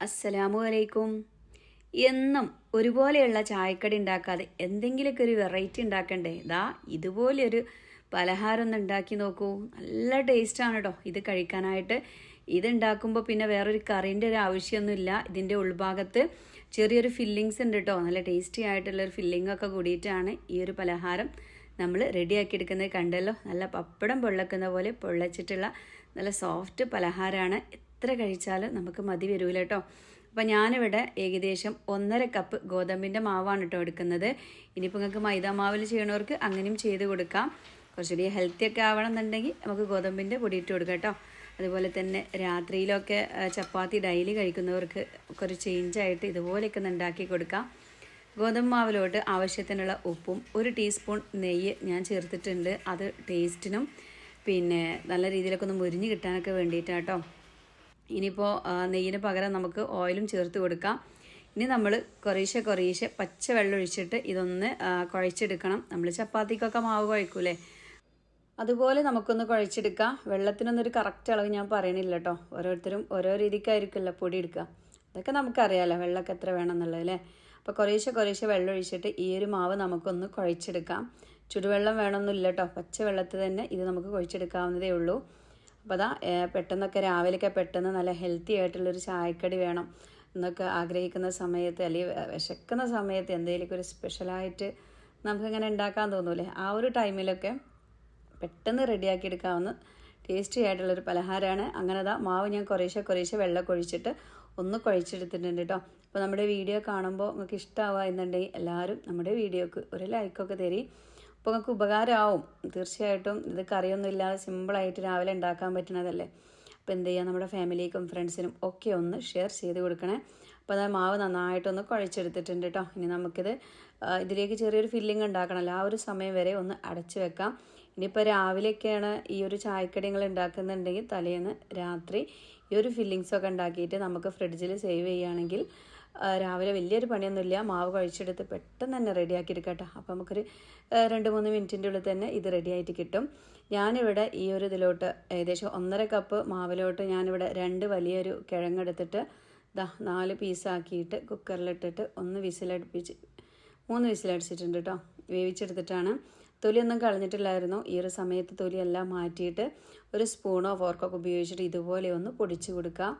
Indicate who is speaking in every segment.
Speaker 1: അസ്സലാമു അലൈക്കും. എന്നും ഒരുപോലെയുള്ള ചായക്കടി ഉണ്ടാക്കാതെ എന്തെങ്കിലുമൊക്കെ ഒരു വെറൈറ്റി ഉണ്ടാക്കണ്ടേ? ഇതുപോലെയൊരു പലഹാരം ഒന്ന് ഉണ്ടാക്കി നോക്കൂ. നല്ല ടേസ്റ്റാണ് കേട്ടോ ഇത് കഴിക്കാനായിട്ട്. ഇത് ഉണ്ടാക്കുമ്പോൾ പിന്നെ വേറൊരു കറീൻ്റെ ഒരു ആവശ്യമൊന്നുമില്ല. ഇതിൻ്റെ ഉൾഭാഗത്ത് ചെറിയൊരു ഫില്ലിങ്സ് ഉണ്ട് കേട്ടോ. നല്ല ടേസ്റ്റി ആയിട്ടുള്ളൊരു ഫില്ലിങ്ങൊക്കെ കൂടിയിട്ടാണ് ഈ ഒരു പലഹാരം നമ്മൾ റെഡിയാക്കി എടുക്കുന്നത്. കണ്ടല്ലോ, നല്ല പപ്പടം പൊള്ളക്കുന്ന പോലെ പൊള്ളച്ചിട്ടുള്ള നല്ല സോഫ്റ്റ് പലഹാരമാണ്. എത്ര കഴിച്ചാലും നമുക്ക് മതി വരൂല കേട്ടോ. അപ്പോൾ ഞാനിവിടെ ഏകദേശം 1.5 കപ്പ് ഗോതമ്പിൻ്റെ മാവാണ് കേട്ടോ എടുക്കുന്നത്. ഇനിയിപ്പോൾ നിങ്ങൾക്ക് മൈദാ മാവിൽ ചെയ്യണവർക്ക് അങ്ങനെയും ചെയ്ത് കൊടുക്കാം. കുറച്ചുകൂടി ഹെൽത്തിയൊക്കെ ആവണം എന്നുണ്ടെങ്കിൽ നമുക്ക് ഗോതമ്പിൻ്റെ പൊടി ഇട്ട് കൊടുക്കാം കേട്ടോ. അതുപോലെ തന്നെ രാത്രിയിലൊക്കെ ചപ്പാത്തി ഡെയിലി കഴിക്കുന്നവർക്ക് ഒരു ചേഞ്ചായിട്ട് ഇതുപോലെയൊക്കെ ഒന്ന് ഉണ്ടാക്കി കൊടുക്കാം. ഗോതമ്പ് മാവിലോട്ട് ആവശ്യത്തിനുള്ള ഉപ്പും 1 ടീസ്പൂൺ നെയ്യ് ഞാൻ ചേർത്തിട്ടുണ്ട്. അത് ടേസ്റ്റിനും പിന്നെ നല്ല രീതിയിലൊക്കെ ഒന്ന് മുരിഞ്ഞ് കിട്ടാനൊക്കെ വേണ്ടിയിട്ടാണ് കേട്ടോ. ഇനിയിപ്പോൾ നെയ്യിന് പകരം നമുക്ക് ഓയിലും ചേർത്ത് കൊടുക്കാം. ഇനി നമ്മൾ കുറേശ്ശെ പച്ച വെള്ളം ഒഴിച്ചിട്ട് ഇതൊന്ന് കുഴച്ചെടുക്കണം. നമ്മൾ ചപ്പാത്തിക്കൊക്കെ മാവ് കുഴക്കൂലേ, അതുപോലെ നമുക്കൊന്ന് കുഴച്ചെടുക്കാം. വെള്ളത്തിനൊന്നൊരു കറക്റ്റ് അളവ് ഞാൻ പറയണില്ല കേട്ടോ. ഓരോരുത്തരും ഓരോ രീതിക്കായിരിക്കുമല്ലോ പൊടി എടുക്കുക. അതൊക്കെ നമുക്കറിയാമല്ലോ വെള്ളമൊക്കെ എത്ര വേണം എന്നുള്ളത് അല്ലേ. അപ്പോൾ കുറേശ്ശെ വെള്ളം ഒഴിച്ചിട്ട് ഈ ഒരു മാവ് നമുക്കൊന്ന് കുഴച്ചെടുക്കാം. ചുടുവെള്ളം വേണമെന്നില്ല കേട്ടോ, പച്ച വെള്ളത്തിൽ തന്നെ ഇത് നമുക്ക് കുഴച്ചെടുക്കാവുന്നതേ ഉള്ളൂ. അപ്പോൾ പെട്ടെന്നൊക്കെ രാവിലെയൊക്കെ പെട്ടെന്ന് നല്ല ഹെൽത്തി ആയിട്ടുള്ളൊരു ചായക്കടി വേണം എന്നൊക്കെ ആഗ്രഹിക്കുന്ന സമയത്ത്, അല്ലെങ്കിൽ വിശക്കുന്ന സമയത്ത് എന്തെങ്കിലുമൊക്കെ ഒരു സ്പെഷ്യലായിട്ട് നമുക്കിങ്ങനെ ഉണ്ടാക്കാൻ തോന്നൂലേ, ആ ഒരു ടൈമിലൊക്കെ പെട്ടെന്ന് റെഡിയാക്കി എടുക്കാവുന്ന ടേസ്റ്റി ആയിട്ടുള്ളൊരു പലഹാരമാണ്. അങ്ങനെ മാവ് ഞാൻ കുറേശ്ശെ വെള്ളം ഒഴിച്ചിട്ട് ഒന്ന് കുഴച്ചെടുത്തിട്ടുണ്ട് കേട്ടോ. അപ്പോൾ നമ്മുടെ വീഡിയോ കാണുമ്പോൾ നിങ്ങൾക്ക് ഇഷ്ടമാവുക എന്നുണ്ടെങ്കിൽ എല്ലാവരും നമ്മുടെ വീഡിയോക്ക് ഒരു ലൈക്കൊക്കെ തരി. അപ്പോൾ നിങ്ങൾക്ക് ഉപകാരമാവും തീർച്ചയായിട്ടും. ഇത് കറിയൊന്നും ഇല്ലാതെ സിമ്പിളായിട്ട് രാവിലെ ഉണ്ടാക്കാൻ പറ്റുന്നതല്ലേ. അപ്പോൾ എന്ത് ചെയ്യുക, നമ്മുടെ ഫാമിലിക്കും ഫ്രണ്ട്സിനും ഒക്കെ ഒന്ന് ഷെയർ ചെയ്ത് കൊടുക്കണേ. അപ്പോൾ മാവ് നന്നായിട്ടൊന്ന് കുഴച്ചെടുത്തിട്ടുണ്ട് കേട്ടോ. ഇനി നമുക്കിത് ഇതിലേക്ക് ചെറിയൊരു ഫില്ലിങ് ഉണ്ടാക്കണമല്ലോ, ആ ഒരു സമയം വരെ ഒന്ന് അടച്ചു വെക്കാം. ഇനിയിപ്പോൾ രാവിലെയൊക്കെയാണ് ഈ ഒരു ചായക്കടികൾ ഉണ്ടാക്കുന്നുണ്ടെങ്കിൽ തലേന്ന് രാത്രി ഈ ഒരു ഫില്ലിങ്സൊക്കെ ഉണ്ടാക്കിയിട്ട് നമുക്ക് ഫ്രിഡ്ജിൽ സേവ് ചെയ്യുകയാണെങ്കിൽ രാവിലെ വലിയൊരു പണിയൊന്നുമില്ല. മാവ് കഴിച്ചെടുത്ത് പെട്ടെന്ന് തന്നെ റെഡിയാക്കി എടുക്കാം കേട്ടോ. അപ്പോൾ നമുക്കൊരു 2-3 മിനിറ്റിൻ്റെ ഉള്ളിൽ തന്നെ ഇത് റെഡിയായിട്ട് കിട്ടും. ഞാനിവിടെ ഈ ഒരു ഇതിലോട്ട് ഏകദേശം 1.5 കപ്പ് മാവിലോട്ട് ഞാനിവിടെ 2 വലിയൊരു കിഴങ്ങെടുത്തിട്ട് 4 പീസാക്കിയിട്ട് കുക്കറിലിട്ടിട്ട് 3 വിസിലടിച്ചിട്ടുണ്ട് കേട്ടോ. വേവിച്ചെടുത്തിട്ടാണ്. തൊലിയൊന്നും കളഞ്ഞിട്ടില്ലായിരുന്നു. ഈ ഒരു സമയത്ത് തൊലിയെല്ലാം മാറ്റിയിട്ട് ഒരു സ്പൂണോ ഫോർക്കൊക്കെ ഉപയോഗിച്ചിട്ട് ഇതുപോലെ ഒന്ന് പൊടിച്ച് കൊടുക്കാം.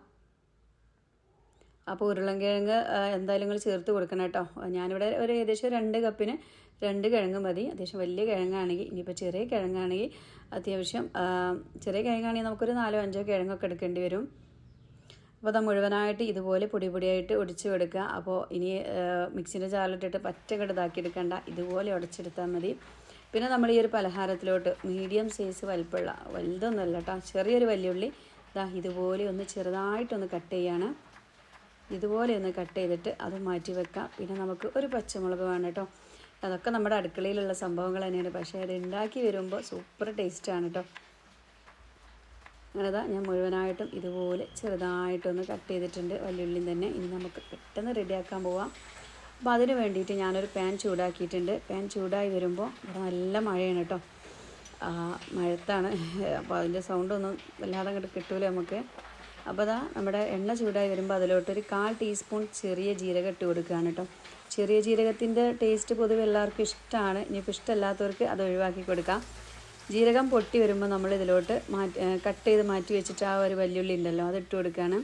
Speaker 1: അപ്പോൾ ഉരുളൻകിഴങ്ങ് എന്തായാലും നിങ്ങൾ ചേർത്ത് കൊടുക്കണം കേട്ടോ. ഞാനിവിടെ ഒരു ഏകദേശം 2 കപ്പിന് 2 കിഴങ്ങ് മതി. അത്യാവശ്യം വലിയ കിഴങ്ങാണെങ്കിൽ, ഇനിയിപ്പോൾ ചെറിയ കിഴങ്ങാണെങ്കിൽ അത്യാവശ്യം ചെറിയ കിഴങ്ങാണെങ്കിൽ നമുക്കൊരു 4-5 കിഴങ്ങൊക്കെ എടുക്കേണ്ടി വരും. അപ്പോൾ അത് മുഴുവനായിട്ട് ഇതുപോലെ പൊടിയായിട്ട് ഒടിച്ച് കൊടുക്കുക. അപ്പോൾ ഇനി മിക്സിൻ്റെ ജാറിലിട്ടിട്ട് പച്ചക്കട ഇതാക്കി എടുക്കണ്ട, ഇതുപോലെ ഉടച്ചെടുത്താൽ മതി. പിന്നെ നമ്മൾ ഈ ഒരു പലഹാരത്തിലോട്ട് മീഡിയം സൈസ് വലിപ്പമുള്ള, വലുതൊന്നുമല്ല കേട്ടോ, ചെറിയൊരു വല്യുള്ളി ഇതുപോലെ ഒന്ന് ചെറുതായിട്ടൊന്ന് കട്ട് ചെയ്യാണ്. ഇതുപോലെ ഒന്ന് കട്ട് ചെയ്തിട്ട് അത് മാറ്റി വെക്കാം. പിന്നെ നമുക്ക് ഒരു പച്ചമുളക് വേണം കേട്ടോ. അതൊക്കെ നമ്മുടെ അടുക്കളയിലുള്ള സംഭവങ്ങൾ തന്നെയാണ്, പക്ഷേ അത് ഉണ്ടാക്കി വരുമ്പോൾ സൂപ്പർ ടേസ്റ്റാണ് കേട്ടോ. അങ്ങനെ ഞാൻ മുഴുവനായിട്ടും ഇതുപോലെ ചെറുതായിട്ടൊന്ന് കട്ട് ചെയ്തിട്ടുണ്ട്, വല്യുള്ളിയും തന്നെ. ഇനി നമുക്ക് പെട്ടെന്ന് റെഡിയാക്കാൻ പോവാം. അപ്പോൾ അതിന് വേണ്ടിയിട്ട് ഞാനൊരു പാൻ ചൂടാക്കിയിട്ടുണ്ട്. പാൻ ചൂടായി വരുമ്പോൾ ഇവിടെ നല്ല മഴയാണ് കേട്ടോ, മഴത്താണ്. അപ്പോൾ അതിൻ്റെ സൗണ്ടൊന്നും വല്ലാതെ അങ്ങോട്ട് കിട്ടൂല നമുക്ക്. അപ്പോൾ നമ്മുടെ എണ്ണ ചൂടായി വരുമ്പോൾ അതിലോട്ടൊരു 1/4 ടീസ്പൂൺ ചെറിയ ജീരകം ഇട്ട് കൊടുക്കുകയാണ് കേട്ടോ. ചെറിയ ജീരകത്തിൻ്റെ ടേസ്റ്റ് പൊതുവെ എല്ലാവർക്കും ഇഷ്ടമാണ്. ഇനിയിപ്പോൾ ഇഷ്ടമല്ലാത്തവർക്ക് അത് ഒഴിവാക്കി കൊടുക്കാം. ജീരകം പൊട്ടി വരുമ്പോൾ നമ്മൾ ഇതിലോട്ട് കട്ട് ചെയ്ത് മാറ്റി വെച്ചിട്ട് ആ ഒരു വല്യുള്ളി ഉണ്ടല്ലോ, അത് ഇട്ട് കൊടുക്കുകയാണ്.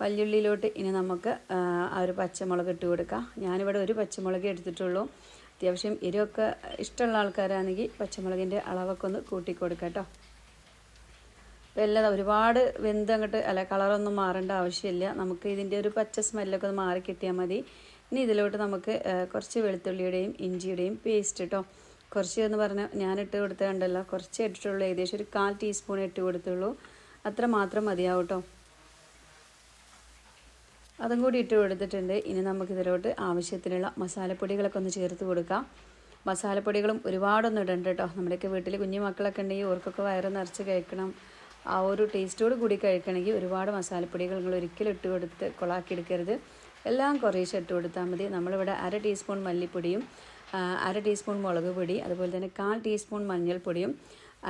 Speaker 1: വല്യുള്ളിയിലോട്ട് ഇനി നമുക്ക് ആ ഒരു പച്ചമുളക് ഇട്ട് കൊടുക്കാം. ഞാനിവിടെ ഒരു പച്ചമുളക് എടുത്തിട്ടുള്ളൂ. അത്യാവശ്യം എരിവൊക്കെ ഇഷ്ടമുള്ള ആൾക്കാരാണെങ്കിൽ പച്ചമുളകിൻ്റെ അളവൊക്കെ ഒന്ന് കൂട്ടി കൊടുക്കാം കേട്ടോ. അപ്പോൾ എല്ലാം ഒരുപാട് അങ്ങോട്ട് കളറൊന്നും മാറേണ്ട ആവശ്യമില്ല. നമുക്ക് ഇതിൻ്റെ ഒരു പച്ച സ്മെല്ലൊക്കെ ഒന്ന് മാറി കിട്ടിയാൽ മതി. ഇനി ഇതിലോട്ട് നമുക്ക് കുറച്ച് വെളുത്തുള്ളിയുടെയും ഇഞ്ചിയുടെയും പേസ്റ്റ് കേട്ടോ. കുറച്ച് എന്ന് പറഞ്ഞാൽ ഞാനിട്ട് കൊടുത്തതുണ്ടല്ലോ, കുറച്ച് ഇട്ടിട്ടുള്ളൂ. ഏകദേശം ഒരു 1/4 ടീസ്പൂൺ ഇട്ട് കൊടുത്തുള്ളൂ. അത്ര മാത്രം മതിയാവും കേട്ടോ. അതും കൂടി ഇട്ട് കൊടുത്തിട്ടുണ്ട്. ഇനി നമുക്കിതിലോട്ട് ആവശ്യത്തിനുള്ള മസാലപ്പൊടികളൊക്കെ ഒന്ന് ചേർത്ത് കൊടുക്കാം. മസാലപ്പൊടികളും ഒരുപാടൊന്നും ഇടണ്ട കേട്ടോ. നമ്മുടെയൊക്കെ വീട്ടിൽ കുഞ്ഞു മക്കളൊക്കെ ഉണ്ടെങ്കിൽ ഓർക്കൊക്കെ വയറ് നിറച്ച് കഴിക്കണം, ആ ഒരു ടേസ്റ്റോട് കൂടി കഴിക്കണമെങ്കിൽ ഒരുപാട് മസാലപ്പൊടികൾ നിങ്ങൾ ഒരിക്കലും ഇട്ട് കൊടുത്ത് കൊളാക്കി എടുക്കരുത്. എല്ലാം കുറേശ്ശെ ഇട്ട് കൊടുത്താൽ മതി. നമ്മളിവിടെ 1/2 ടീസ്പൂൺ മല്ലിപ്പൊടിയും 1/2 ടീസ്പൂൺ മുളക് പൊടി, അതുപോലെ തന്നെ 1/4 ടീസ്പൂൺ മഞ്ഞൾപ്പൊടിയും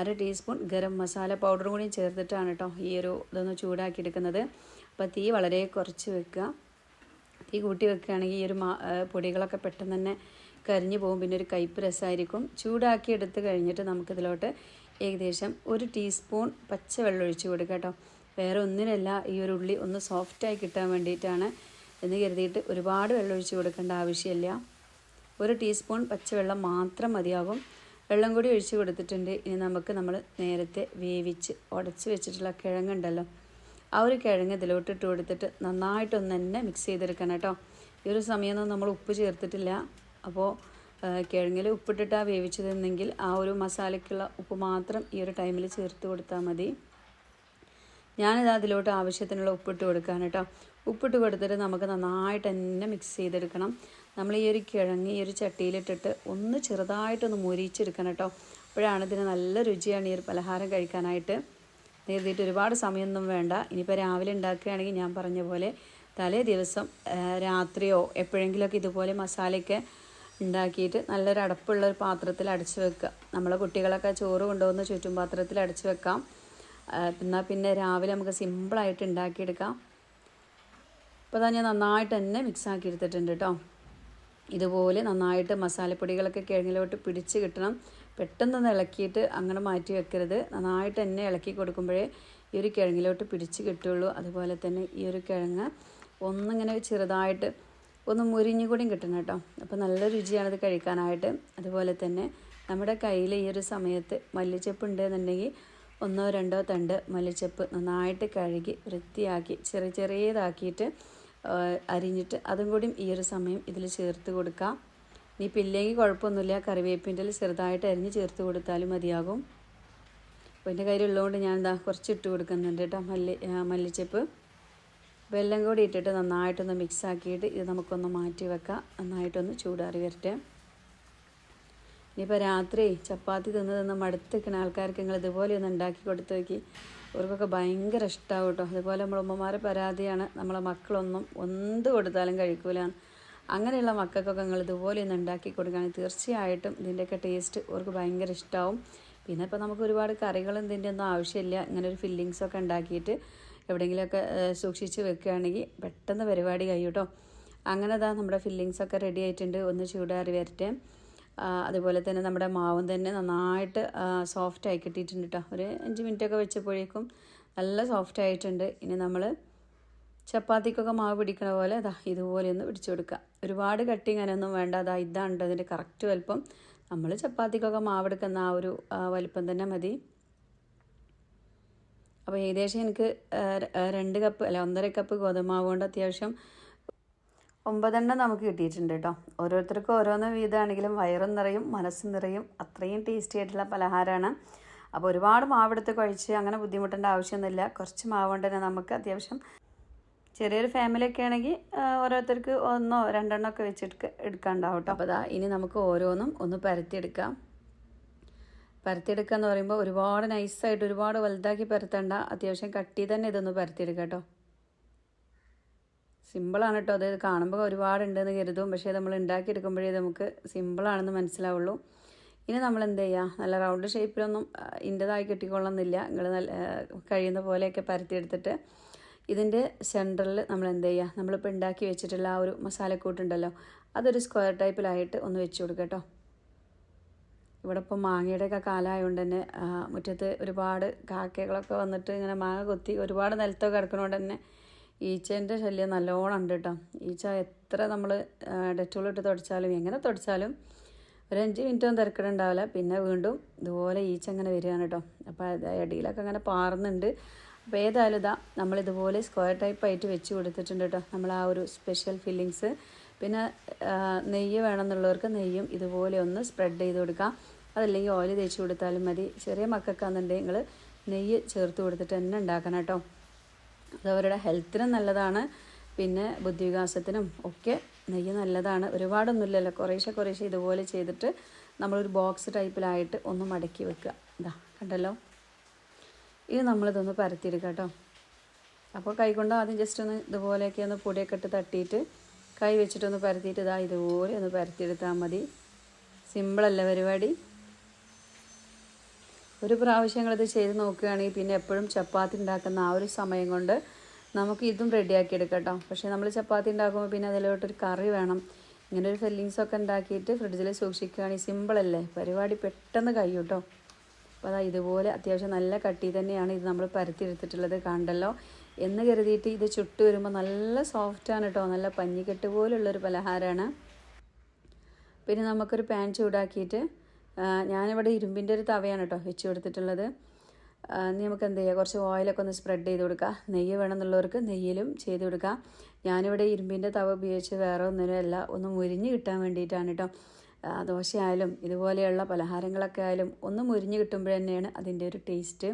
Speaker 1: 1/2 ടീസ്പൂൺ ഗരം മസാല പൗഡറും കൂടി ചേർത്തിട്ടാണ് കേട്ടോ ഈ ഒരു ഇതൊന്ന് ചൂടാക്കി എടുക്കുന്നത്. അപ്പോൾ തീ വളരെ കുറച്ച് വെക്കുക. തീ കൂട്ടി വെക്കുകയാണെങ്കിൽ ഈ ഒരു പൊടികളൊക്കെ പെട്ടെന്ന് തന്നെ കരിഞ്ഞു പോകും. പിന്നെ ഒരു കയ്പ്പ് രസമായിരിക്കും. ചൂടാക്കി എടുത്ത് കഴിഞ്ഞിട്ട് നമുക്കിതിലോട്ട് ഏകദേശം 1 ടീസ്പൂൺ പച്ചവെള്ളം ഒഴിച്ച് കൊടുക്കുക കേട്ടോ. വേറെ ഒന്നിനല്ല, ഈ ഒരു ഉള്ളി ഒന്ന് സോഫ്റ്റായി കിട്ടാൻ വേണ്ടിയിട്ടാണ് എന്ന് കരുതിയിട്ട് ഒരുപാട് വെള്ളം ഒഴിച്ച് കൊടുക്കേണ്ട ആവശ്യമില്ല. 1 ടീസ്പൂൺ പച്ചവെള്ളം മാത്രം മതിയാകും. വെള്ളം കൂടി ഒഴിച്ച് കൊടുത്തിട്ടുണ്ട്. ഇനി നമുക്ക് നമ്മൾ നേരത്തെ വേവിച്ച് ഉടച്ച് വെച്ചിട്ടുള്ള കിഴങ്ങുണ്ടല്ലോ, ആ ഒരു കിഴങ്ങ് ഇതിലോട്ട് ഇട്ട് കൊടുത്തിട്ട് നന്നായിട്ടൊന്ന് തന്നെ മിക്സ് ചെയ്തെടുക്കണം കേട്ടോ. ഈ ഒരു സമയമൊന്നും നമ്മൾ ഉപ്പ് ചേർത്തിട്ടില്ല. അപ്പോൾ കിഴങ്ങിൽ ഉപ്പിട്ടിട്ടാണ് വേവിച്ചതെന്നെങ്കിൽ ആ ഒരു മസാലയ്ക്കുള്ള ഉപ്പ് മാത്രം ഈ ഒരു ടൈമിൽ ചേർത്ത് കൊടുത്താൽ മതി. ഞാനിത് അതിലോട്ട് ആവശ്യത്തിനുള്ള ഉപ്പിട്ട് കൊടുക്കുകയാണ് കേട്ടോ. ഉപ്പിട്ട് കൊടുത്തിട്ട് നമുക്ക് നന്നായിട്ട് തന്നെ മിക്സ് ചെയ്തെടുക്കണം. നമ്മൾ ഈ ഒരു കിഴങ്ങ് ഈ ഒരു ചട്ടിയിലിട്ടിട്ട് ഒന്ന് ചെറുതായിട്ടൊന്ന് മുരിച്ചെടുക്കണം കേട്ടോ. അപ്പോഴാണ് ഇതിന് നല്ല രുചിയാണ് ഈ ഒരു പലഹാരം കഴിക്കാനായിട്ട്. എഴുതിയിട്ട് ഒരുപാട് സമയമൊന്നും വേണ്ട. ഇനിയിപ്പോൾ രാവിലെ ഉണ്ടാക്കുകയാണെങ്കിൽ ഞാൻ പറഞ്ഞ പോലെ തലേ ദിവസം രാത്രിയോ എപ്പോഴെങ്കിലുമൊക്കെ ഇതുപോലെ മസാലയൊക്കെ ഉണ്ടാക്കിയിട്ട് നല്ലൊരു അടപ്പുള്ള ഒരു പാത്രത്തിൽ അടച്ച് വെക്കുക. നമ്മളെ കുട്ടികളൊക്കെ ചോറ് കൊണ്ടുപോകുന്ന ചുറ്റും പാത്രത്തിൽ അടച്ച് വെക്കാം. എന്നാൽ പിന്നെ രാവിലെ നമുക്ക് സിമ്പിളായിട്ട് ഉണ്ടാക്കിയെടുക്കാം. അപ്പോൾ ഞാൻ നന്നായിട്ട് തന്നെ മിക്സാക്കി എടുത്തിട്ടുണ്ട് കേട്ടോ. ഇതുപോലെ നന്നായിട്ട് മസാലപ്പൊടികളൊക്കെ കിഴങ്ങിലോട്ട് പിടിച്ച് കിട്ടണം. പെട്ടെന്ന് ഇളക്കിയിട്ട് അങ്ങനെ മാറ്റി വെക്കരുത്. നന്നായിട്ട് തന്നെ ഇളക്കി കൊടുക്കുമ്പോഴേ ഈ ഒരു കിഴങ്ങിലോട്ട് പിടിച്ച് കിട്ടുള്ളൂ. അതുപോലെ തന്നെ ഈ ഒരു കിഴങ്ങ് ഒന്നിങ്ങനെ ചെറുതായിട്ട് ഒന്ന് മുരിഞ്ഞു കൂടിയും കിട്ടണം കേട്ടോ. അപ്പോൾ നല്ല രുചിയാണിത് കഴിക്കാനായിട്ട്. അതുപോലെ തന്നെ നമ്മുടെ കയ്യിൽ ഈ ഒരു സമയത്ത് മല്ലിച്ചപ്പ് ഉണ്ടെന്നുണ്ടെങ്കിൽ 1 or 2 തണ്ട് മല്ലിച്ചപ്പ് നന്നായിട്ട് കഴുകി വൃത്തിയാക്കി ചെറിയതാക്കിയിട്ട് അരിഞ്ഞിട്ട് അതും കൂടിയും ഈ ഒരു സമയം ഇതിൽ ചേർത്ത് കൊടുക്കാം. ഇനിയിപ്പോൾ ഇല്ലെങ്കിൽ കുഴപ്പമൊന്നുമില്ല, കറിവേപ്പിൻ്റെ ചെറുതായിട്ട് അരിഞ്ഞ് ചേർത്ത് കൊടുത്താലും മതിയാകും. അപ്പോൾ എൻ്റെ കയ്യിലുള്ളതുകൊണ്ട് ഞാൻ കുറച്ച് ഇട്ട് കൊടുക്കുന്നുണ്ട് കേട്ടോ മല്ലിച്ചപ്പ്. അപ്പോൾ എല്ലാം കൂടി ഇട്ടിട്ട് നന്നായിട്ടൊന്ന് മിക്സ് ആക്കിയിട്ട് ഇത് നമുക്കൊന്ന് മാറ്റി വെക്കാം. നന്നായിട്ടൊന്ന് ചൂടാറി വരട്ടെ. ഇനിയിപ്പോൾ രാത്രി ചപ്പാത്തി തിന്ന് മടുത്ത് നിൽക്കുന്ന ആൾക്കാർക്ക് നിങ്ങൾ ഇതുപോലെ ഒന്ന് ഉണ്ടാക്കി കൊടുത്ത് നോക്കി. അവർക്കൊക്കെ ഭയങ്കര ഇഷ്ടമാവും കേട്ടോ. അതുപോലെ നമ്മളെ ഉമ്മമാരെ പരാതിയാണ് നമ്മളെ മക്കളൊന്നും എന്ത് കൊടുത്താലും കഴിക്കൂല. അങ്ങനെയുള്ള മക്കൾക്കൊക്കെ നിങ്ങൾ ഇതുപോലെ ഒന്ന് ഉണ്ടാക്കി കൊടുക്കുകയാണെങ്കിൽ തീർച്ചയായിട്ടും ഇതിൻ്റെയൊക്കെ ടേസ്റ്റ് അവർക്ക് ഭയങ്കര ഇഷ്ടമാവും. പിന്നെ ഇപ്പോൾ നമുക്ക് ഒരുപാട് കറികളും ഇതിൻ്റെ ഒന്നും ആവശ്യമില്ല. ഇങ്ങനെ ഒരു ഫില്ലിങ്സൊക്കെ ഉണ്ടാക്കിയിട്ട് എവിടെയെങ്കിലുമൊക്കെ സൂക്ഷിച്ച് വെക്കുകയാണെങ്കിൽ പെട്ടെന്ന് പരിപാടി കഴിയും കേട്ടോ. അങ്ങനെ നമ്മുടെ ഫില്ലിങ്സൊക്കെ റെഡി ആയിട്ടുണ്ട്. ഒന്ന് ചൂടാറി വരട്ടെ. അതുപോലെ തന്നെ നമ്മുടെ മാവും തന്നെ നന്നായിട്ട് സോഫ്റ്റായി കിട്ടിയിട്ടുണ്ട് കേട്ടോ. ഒരു 5 മിനിറ്റൊക്കെ വെച്ചപ്പോഴേക്കും നല്ല സോഫ്റ്റ് ആയിട്ടുണ്ട്. ഇനി നമ്മൾ ചപ്പാത്തിക്കൊക്കെ മാവ് പിടിക്കണ പോലെ ഇതുപോലെ ഒന്ന് പിടിച്ചു കൊടുക്കുക. ഒരുപാട് കട്ടിങ് അങ്ങനെയൊന്നും വേണ്ട. ഇതാണ് അതിൻ്റെ കറക്റ്റ് വലുപ്പം. നമ്മൾ ചപ്പാത്തിക്കൊക്കെ മാവെടുക്കുന്ന ആ ഒരു വലുപ്പം തന്നെ മതി. അപ്പോൾ ഏകദേശം എനിക്ക് 2 കപ്പ് അല്ല 1.5 കപ്പ് ഗോതമ്പാവ് കൊണ്ട് അത്യാവശ്യം 9 എണ്ണം നമുക്ക് കിട്ടിയിട്ടുണ്ട് കേട്ടോ. ഓരോരുത്തർക്കും ഓരോന്ന് വീതമാണെങ്കിലും വയറും നിറയും മനസ്സും നിറയും. അത്രയും ടേസ്റ്റി ആയിട്ടുള്ള പലഹാരമാണ്. അപ്പോൾ ഒരുപാട് മാവെടുത്ത് കഴിച്ച് അങ്ങനെ ബുദ്ധിമുട്ടേണ്ട ആവശ്യമൊന്നുമില്ല. കുറച്ച് മാവ് കൊണ്ട് തന്നെ നമുക്ക് അത്യാവശ്യം ചെറിയൊരു ഫാമിലിയൊക്കെ ആണെങ്കിൽ ഓരോരുത്തർക്ക് 1 or 2 എണ്ണമൊക്കെ വെച്ചിട്ട് എടുക്കാനുണ്ടാവും കേട്ടോ. അപ്പോൾ ഇനി നമുക്ക് ഓരോന്നും ഒന്ന് പരത്തിയെടുക്കാം. പരത്തിയെടുക്കുക എന്ന് പറയുമ്പോൾ ഒരുപാട് നൈസായിട്ട് ഒരുപാട് വലുതാക്കി പരത്തണ്ട. അത്യാവശ്യം കട്ടി തന്നെ ഇതൊന്ന് പരത്തിയെടുക്കാം കേട്ടോ. സിമ്പിളാണ് കേട്ടോ. അത് കാണുമ്പോൾ ഒരുപാടുണ്ടെന്ന് കരുതും, പക്ഷേ നമ്മൾ ഉണ്ടാക്കിയെടുക്കുമ്പോഴേ നമുക്ക് സിമ്പിളാണെന്ന് മനസ്സിലാവുള്ളൂ. ഇനി നമ്മൾ എന്ത് ചെയ്യുക, നല്ല റൗണ്ട് ഷേപ്പിലൊന്നും ഇൻ്റെതായി കിട്ടിക്കൊള്ളുന്നില്ല. നിങ്ങൾ നല്ല കഴിയുന്ന പോലെയൊക്കെ പരത്തിയെടുത്തിട്ട് ഇതിൻ്റെ സെൻറ്ററിൽ നമ്മൾ എന്ത് ചെയ്യുക, നമ്മളിപ്പോൾ ഉണ്ടാക്കി വെച്ചിട്ടുള്ള ആ ഒരു മസാലക്കൂട്ടുണ്ടല്ലോ, അതൊരു സ്ക്വയർ ടൈപ്പിലായിട്ട് ഒന്ന് വെച്ച് കൊടുക്കുക കേട്ടോ. ഇവിടെ ഇപ്പോൾ മാങ്ങയുടെയൊക്കെ കാലമായതുകൊണ്ട് തന്നെ മുറ്റത്ത് ഒരുപാട് കാക്കകളൊക്കെ വന്നിട്ട് ഇങ്ങനെ മാങ്ങ കൊത്തി ഒരുപാട് നിലത്തൊക്കെ കിടക്കുന്നതുകൊണ്ട് തന്നെ ഈച്ചേൻ്റെ ശല്യം നല്ലോണം ഉണ്ട് കേട്ടോ. ഈച്ച എത്ര നമ്മൾ ഡെറ്റോളിട്ട് തുടച്ചാലും എങ്ങനെ തുടച്ചാലും ഒരു 5 മിനിറ്റൊന്നും തിരക്കിടുണ്ടാവില്ല. പിന്നെ വീണ്ടും ഇതുപോലെ ഈച്ച അങ്ങനെ വരികയാണ് കേട്ടോ. അപ്പോൾ അടിയിലൊക്കെ അങ്ങനെ പാറുന്നുണ്ട്. അപ്പോൾ ഏതായാലും നമ്മളിതുപോലെ സ്ക്വയർ ടൈപ്പായിട്ട് വെച്ച് കൊടുത്തിട്ടുണ്ട് കേട്ടോ നമ്മൾ ആ ഒരു സ്പെഷ്യൽ ഫില്ലിങ്സ്. പിന്നെ നെയ്യ് വേണമെന്നുള്ളവർക്ക് നെയ്യും ഇതുപോലെ ഒന്ന് സ്പ്രെഡ് ചെയ്ത് കൊടുക്കാം. അതല്ലെങ്കിൽ ഓയിൽ തേച്ച് കൊടുത്താലും മതി. ചെറിയ മക്കൾക്കാണെന്നുണ്ടെങ്കിൽ നിങ്ങൾ നെയ്യ് ചേർത്ത് കൊടുത്തിട്ട് തന്നെ ഉണ്ടാക്കണം കേട്ടോ. അതവരുടെ ഹെൽത്തിനും നല്ലതാണ്, പിന്നെ ബുദ്ധിവികാസത്തിനും ഒക്കെ നെയ്യ് നല്ലതാണ്. ഒരുപാടൊന്നുമില്ലല്ലോ, കുറേശ്ശെ ഇതുപോലെ ചെയ്തിട്ട് നമ്മളൊരു ബോക്സ് ടൈപ്പിലായിട്ട് ഒന്ന് മടക്കി വെക്കുക. കണ്ടല്ലോ. ഇത് നമ്മളിതൊന്ന് പരത്തിയെടുക്കുക കേട്ടോ. അപ്പോൾ കൈകൊണ്ട് ആദ്യം ജസ്റ്റ് ഒന്ന് ഇതുപോലെയൊക്കെ ഒന്ന് പൊടിയൊക്കെ ഇട്ട് തട്ടിയിട്ട് കൈ വെച്ചിട്ടൊന്ന് പരത്തിയിട്ട് ഇതുപോലെ ഒന്ന് പരത്തിയെടുത്താൽ മതി. സിമ്പിളല്ല പരിപാടി. ഒരു പ്രാവശ്യം ഞങ്ങളിത് ചെയ്ത് നോക്കുകയാണെങ്കിൽ പിന്നെ എപ്പോഴും ചപ്പാത്തി ഉണ്ടാക്കുന്ന ആ ഒരു സമയം കൊണ്ട് നമുക്ക് ഇതും റെഡിയാക്കി എടുക്കാം കേട്ടോ. പക്ഷേ നമ്മൾ ചപ്പാത്തി ഉണ്ടാക്കുമ്പോൾ പിന്നെ അതിലോട്ടൊരു കറി വേണം. ഇങ്ങനെ ഒരു ഫില്ലിങ്സൊക്കെ ഉണ്ടാക്കിയിട്ട് ഫ്രിഡ്ജിൽ സൂക്ഷിക്കുകയാണെങ്കിൽ സിമ്പിളല്ലേ, പരിപാടി പെട്ടെന്ന് കഴിയും കേട്ടോ. അപ്പോൾ അതാ ഇതുപോലെ അത്യാവശ്യം നല്ല കട്ടി തന്നെയാണ് ഇത് നമ്മൾ പരത്തിയെടുത്തിട്ടുള്ളത്, കണ്ടല്ലോ. എന്ന് കരുതിയിട്ട് ഇത് ചുട്ട് വരുമ്പോൾ നല്ല സോഫ്റ്റാണ് കേട്ടോ, നല്ല പഞ്ഞിക്കെട്ട് പോലുള്ളൊരു പലഹാരമാണ്. പിന്നെ നമുക്കൊരു പാൻ ചൂടാക്കിയിട്ട് ഞാനിവിടെ ഇരുമ്പിൻ്റെ ഒരു തവയാണ് കേട്ടോ വെച്ച് കൊടുത്തിട്ടുള്ളത്. നമുക്ക് എന്ത് ചെയ്യുക, കുറച്ച് ഓയിലൊക്കെ ഒന്ന് സ്പ്രെഡ് ചെയ്ത് കൊടുക്കുക. നെയ്യ് വേണമെന്നുള്ളവർക്ക് നെയ്യിലും ചെയ്ത് കൊടുക്കുക. ഞാനിവിടെ ഇരുമ്പിൻ്റെ തവ ഉപയോഗിച്ച് വേറെ ഒന്നിനുമല്ല, ഒന്ന് മുരിഞ്ഞ് കിട്ടാൻ വേണ്ടിയിട്ടാണ് കേട്ടോ. ദോശയായാലും ഇതുപോലെയുള്ള പലഹാരങ്ങളൊക്കെ ആയാലും ഒന്ന് മുരിഞ്ഞ് കിട്ടുമ്പോൾ തന്നെയാണ് അതിൻ്റെ ഒരു ടേസ്റ്റ്.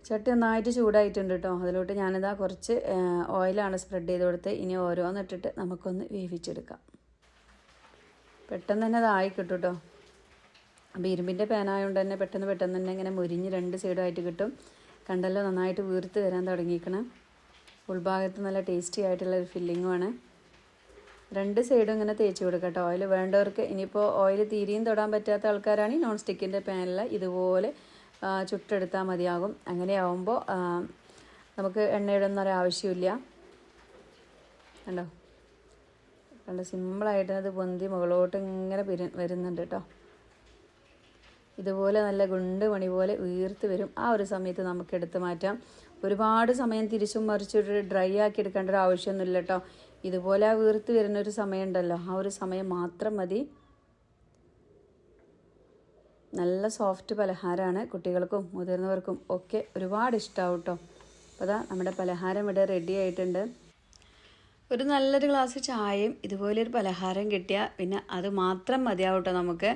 Speaker 1: ചട്ടി നന്നായിട്ട് ചൂടായിട്ടുണ്ട് കേട്ടോ. അതിലോട്ട് ഞാനിതാ കുറച്ച് ഓയിലാണ് സ്പ്രെഡ് ചെയ്ത് കൊടുത്ത് ഇനി ഓരോന്നിട്ടിട്ട് നമുക്കൊന്ന് വേവിച്ചെടുക്കാം. പെട്ടെന്ന് തന്നെ അതായി കിട്ടും കേട്ടോ. അപ്പോൾ ഇരുമ്പിൻ്റെ പാനായതുകൊണ്ട് തന്നെ പെട്ടെന്ന് തന്നെ ഇങ്ങനെ മുരിഞ്ഞ് രണ്ട് സൈഡായിട്ട് കിട്ടും. കണ്ടല്ലോ, നന്നായിട്ട് വീർത്ത് വരാൻ തുടങ്ങിയിരിക്കണം. ഉൾഭാഗത്ത് നല്ല ടേസ്റ്റി ആയിട്ടുള്ളൊരു ഫില്ലിങ്ങുമാണ്. രണ്ട് സൈഡും ഇങ്ങനെ തേച്ച് കൊടുക്കാം കേട്ടോ. ഓയിൽ വേണ്ടവർക്ക്, ഇനിയിപ്പോൾ ഓയിൽ തീരെയും തൊടാൻ പറ്റാത്ത ആൾക്കാരാണെങ്കിൽ നോൺ സ്റ്റിക്കിൻ്റെ പാനിൽ ഇതുപോലെ ചുട്ടെടുത്താൽ മതിയാകും. അങ്ങനെയാവുമ്പോൾ നമുക്ക് എണ്ണയുടെ ഒന്നും ഒരാവശ്യമില്ല. കണ്ടോ സിമ്പിളായിട്ട് അത് പൊന്തി മുകളോട്ട് ഇങ്ങനെ വരുന്നുണ്ട് കേട്ടോ. ഇതുപോലെ നല്ല ഗുണ്ട് മണി പോലെ വീർത്ത് വരും. ആ ഒരു സമയത്ത് നമുക്ക് എടുത്ത് മാറ്റാം. ഒരുപാട് സമയം തിരിച്ചും മറിച്ചിട്ട് ഡ്രൈ ആക്കി എടുക്കേണ്ട ഒരു ആവശ്യമൊന്നുമില്ല കേട്ടോ. ഇതുപോലെ ആ വീർത്ത് വരുന്നൊരു സമയമുണ്ടല്ലോ, ആ ഒരു സമയം മാത്രം മതി. നല്ല സോഫ്റ്റ് പലഹാരമാണ്, കുട്ടികൾക്കും മുതിർന്നവർക്കും ഒക്കെ ഒരുപാട് ഇഷ്ടമാവും കേട്ടോ. അപ്പോൾ അതാ നമ്മുടെ പലഹാരം ഇവിടെ റെഡി ആയിട്ടുണ്ട്. ഒരു നല്ലൊരു ഗ്ലാസ് ചായയും ഇതുപോലൊരു പലഹാരം കിട്ടിയാൽ പിന്നെ അത് മാത്രം മതിയാവും കേട്ടോ. നമുക്ക്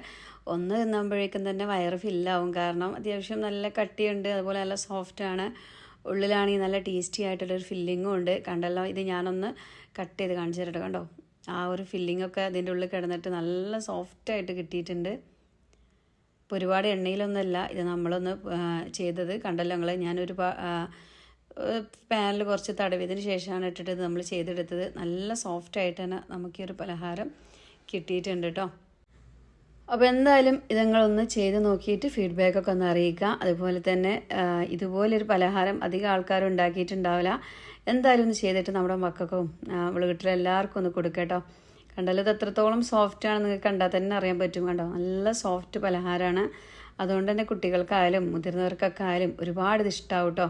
Speaker 1: ഒന്ന് തിന്നുമ്പോഴേക്കും തന്നെ വയറ് ഫില്ലാവും. കാരണം അത്യാവശ്യം നല്ല കട്ടിയുണ്ട്, അതുപോലെ നല്ല സോഫ്റ്റാണ്. ഉള്ളിലാണെങ്കിൽ നല്ല ടേസ്റ്റി ആയിട്ടുള്ളൊരു ഫില്ലിങ്ങും ഉണ്ട്. കണ്ടല്ലോ, ഇത് ഞാനൊന്ന് കട്ട് ചെയ്ത് കാണിച്ചു തരട്ടെ. കണ്ടോ, ആ ഒരു ഫില്ലിങ്ങൊക്കെ അതിൻ്റെ ഉള്ളിൽ കിടന്നിട്ട് നല്ല സോഫ്റ്റായിട്ട് കിട്ടിയിട്ടുണ്ട്. ഇപ്പോൾ ഒരുപാട് എണ്ണയിലൊന്നുമല്ല ഇത് നമ്മളൊന്ന് ചെയ്തത്. കണ്ടല്ലോ നിങ്ങൾ, ഞാനൊരു പാനിൽ കുറച്ച് തടവിയതിന് ശേഷമാണ് ഇട്ടിട്ട് നമ്മൾ ചെയ്തെടുത്തത്. നല്ല സോഫ്റ്റായിട്ട് തന്നെ നമുക്ക് ഈ ഒരു പലഹാരം കിട്ടിയിട്ടുണ്ട് കേട്ടോ. അപ്പോൾ എന്തായാലും ഇത് നിങ്ങളൊന്ന് ചെയ്ത് നോക്കിയിട്ട് ഫീഡ്ബാക്കൊക്കെ ഒന്ന് അറിയിക്കുക. അതുപോലെ തന്നെ ഇതുപോലൊരു പലഹാരം അധികം ആൾക്കാരും ഉണ്ടാക്കിയിട്ടുണ്ടാവില്ല. എന്തായാലും ഒന്ന് ചെയ്തിട്ട് നമ്മുടെ മക്കൾക്കും വീട്ടിലെ എല്ലാവർക്കും ഒന്ന് കൊടുക്കുക കേട്ടോ. കണ്ടല്ലോ, ഇത് എത്രത്തോളം സോഫ്റ്റാണ് നിങ്ങൾക്ക് കണ്ടാൽ തന്നെ അറിയാൻ പറ്റും. കണ്ടോ, നല്ല സോഫ്റ്റ് പലഹാരമാണ്. അതുകൊണ്ട് തന്നെ കുട്ടികൾക്കായാലും മുതിർന്നവർക്കൊക്കെ ആയാലും ഒരുപാട് ഇത് ഇഷ്ടമാവും കേട്ടോ.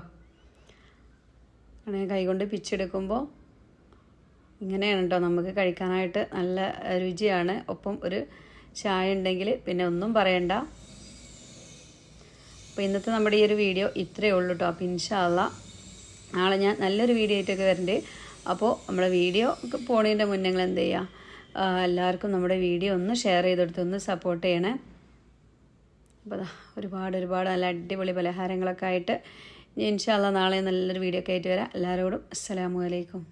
Speaker 1: അങ്ങനെ കൈകൊണ്ട് പിച്ചെടുക്കുമ്പോൾ ഇങ്ങനെയാണ് കേട്ടോ നമുക്ക് കഴിക്കാനായിട്ട് നല്ല രുചിയാണ്. ഒപ്പം ഒരു ചായ ഉണ്ടെങ്കിൽ പിന്നെ ഒന്നും പറയണ്ട. അപ്പോൾ ഇന്നത്തെ നമ്മുടെ ഈ ഒരു വീഡിയോ ഇത്രയേ ഉള്ളൂ കേട്ടോ. അപ്പോൾ ഇൻഷാ അല്ലാഹ് നാളെ ഞാൻ നല്ലൊരു വീഡിയോ ആയിട്ടൊക്കെ വരണ്ടേ. അപ്പോൾ നമ്മുടെ വീഡിയോ പോണതിൻ്റെ മുന്നേ നിങ്ങൾ എന്ത് ചെയ്യുക, എല്ലാവർക്കും നമ്മുടെ വീഡിയോ ഒന്ന് ഷെയർ ചെയ്തെടുത്ത് ഒന്ന് സപ്പോർട്ട് ചെയ്യണേ. അപ്പോൾ ഒരുപാട് നല്ല അടിപൊളി പലഹാരങ്ങളൊക്കെ ആയിട്ട് ഇൻഷാ അല്ലാഹ് നാളെ നല്ലൊരു വീഡിയോ ഒക്കെ ആയിട്ട് വരാം. എല്ലാവരോടും അസ്സലാമു അലൈക്കും.